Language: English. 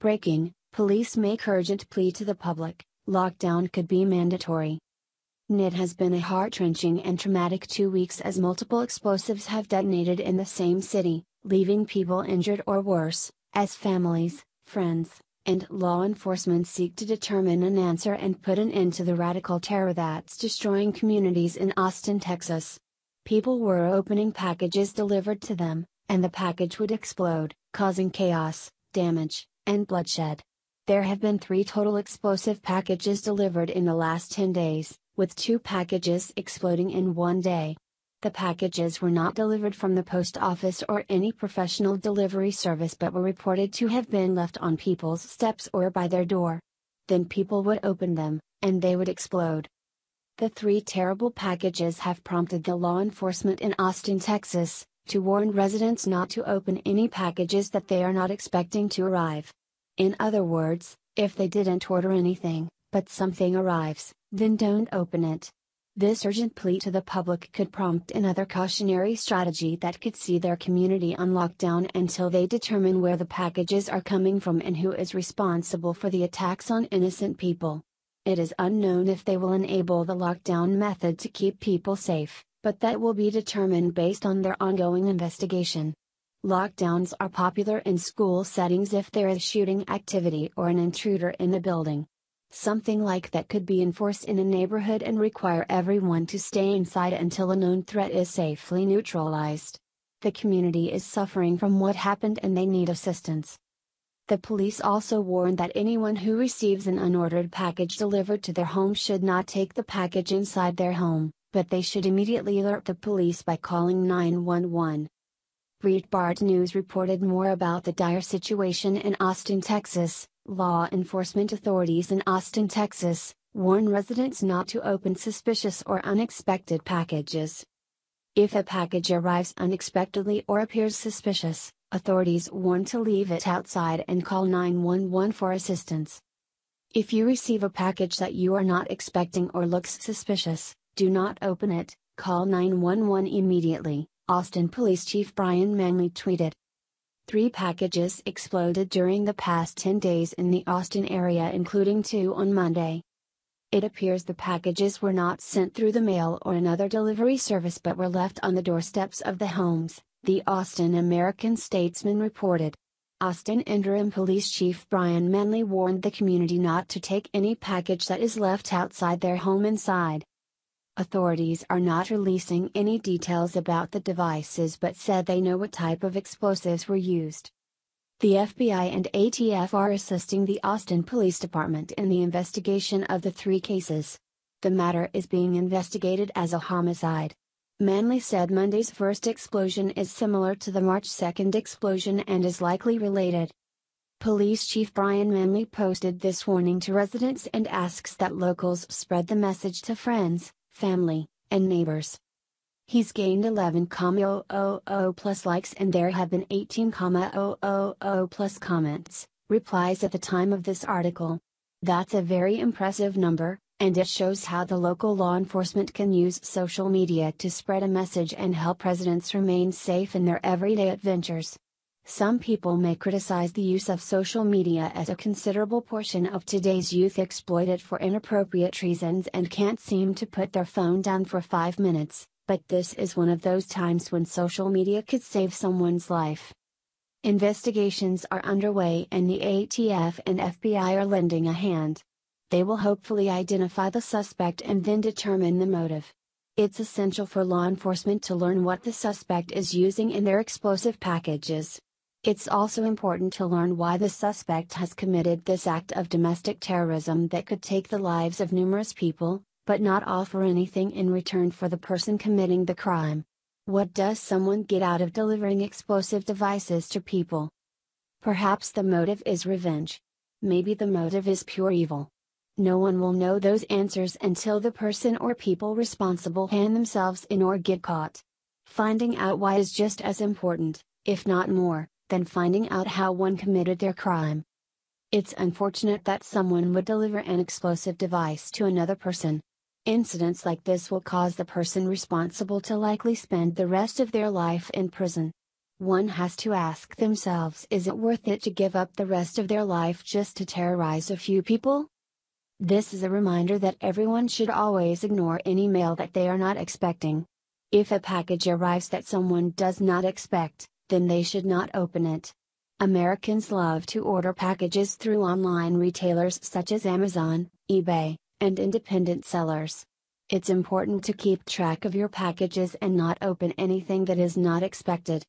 Breaking: police make urgent plea to the public, lockdown could be mandatory. It has been a heart-wrenching and traumatic 2 weeks as multiple explosives have detonated in the same city, leaving people injured or worse, as families, friends, and law enforcement seek to determine an answer and put an end to the radical terror that's destroying communities in Austin, Texas. People were opening packages delivered to them, and the package would explode, causing chaos, damage, and bloodshed. There have been 3 total explosive packages delivered in the last 10 days, with 2 packages exploding in one day. The packages were not delivered from the post office or any professional delivery service but were reported to have been left on people's steps or by their door. Then people would open them, and they would explode. The 3 terrible packages have prompted the law enforcement in Austin, Texas, to warn residents not to open any packages that they are not expecting to arrive. In other words, if they didn't order anything, but something arrives, then don't open it. This urgent plea to the public could prompt another cautionary strategy that could see their community on lockdown until they determine where the packages are coming from and who is responsible for the attacks on innocent people. It is unknown if they will enable the lockdown method to keep people safe, but that will be determined based on their ongoing investigation. Lockdowns are popular in school settings if there is shooting activity or an intruder in the building. Something like that could be enforced in a neighborhood and require everyone to stay inside until a known threat is safely neutralized. The community is suffering from what happened and they need assistance. The police also warn that anyone who receives an unordered package delivered to their home should not take the package inside their home, but they should immediately alert the police by calling 911. Breitbart News reported more about the dire situation in Austin, Texas. Law enforcement authorities in Austin, Texas, warn residents not to open suspicious or unexpected packages. If a package arrives unexpectedly or appears suspicious, authorities warn to leave it outside and call 911 for assistance. If you receive a package that you are not expecting or looks suspicious, do not open it, call 911 immediately, Austin Police Chief Brian Manley tweeted. 3 packages exploded during the past 10 days in the Austin area, including 2 on Monday. It appears the packages were not sent through the mail or another delivery service but were left on the doorsteps of the homes, the Austin American-Statesman reported. Austin Interim Police Chief Brian Manley warned the community not to take any package that is left outside their home inside. Authorities are not releasing any details about the devices but said they know what type of explosives were used. The FBI and ATF are assisting the Austin Police Department in the investigation of the 3 cases. The matter is being investigated as a homicide. Manley said Monday's first explosion is similar to the March 2nd explosion and is likely related. Police Chief Brian Manley posted this warning to residents and asks that locals spread the message to friends, family, and neighbors. He's gained 11,000 plus likes and there have been 18,000 plus comments, replies at the time of this article. That's a very impressive number, and it shows how the local law enforcement can use social media to spread a message and help residents remain safe in their everyday adventures. Some people may criticize the use of social media as a considerable portion of today's youth exploit it for inappropriate reasons and can't seem to put their phone down for 5 minutes, but this is one of those times when social media could save someone's life. Investigations are underway and the ATF and FBI are lending a hand. They will hopefully identify the suspect and then determine the motive. It's essential for law enforcement to learn what the suspect is using in their explosive packages. It's also important to learn why the suspect has committed this act of domestic terrorism that could take the lives of numerous people, but not offer anything in return for the person committing the crime. What does someone get out of delivering explosive devices to people? Perhaps the motive is revenge. Maybe the motive is pure evil. No one will know those answers until the person or people responsible hand themselves in or get caught. Finding out why is just as important, if not more, than finding out how one committed their crime. It's unfortunate that someone would deliver an explosive device to another person. Incidents like this will cause the person responsible to likely spend the rest of their life in prison. One has to ask themselves, is it worth it to give up the rest of their life just to terrorize a few people? This is a reminder that everyone should always ignore any mail that they are not expecting. If a package arrives that someone does not expect, then they should not open it. Americans love to order packages through online retailers such as Amazon, eBay, and independent sellers. It's important to keep track of your packages and not open anything that is not expected.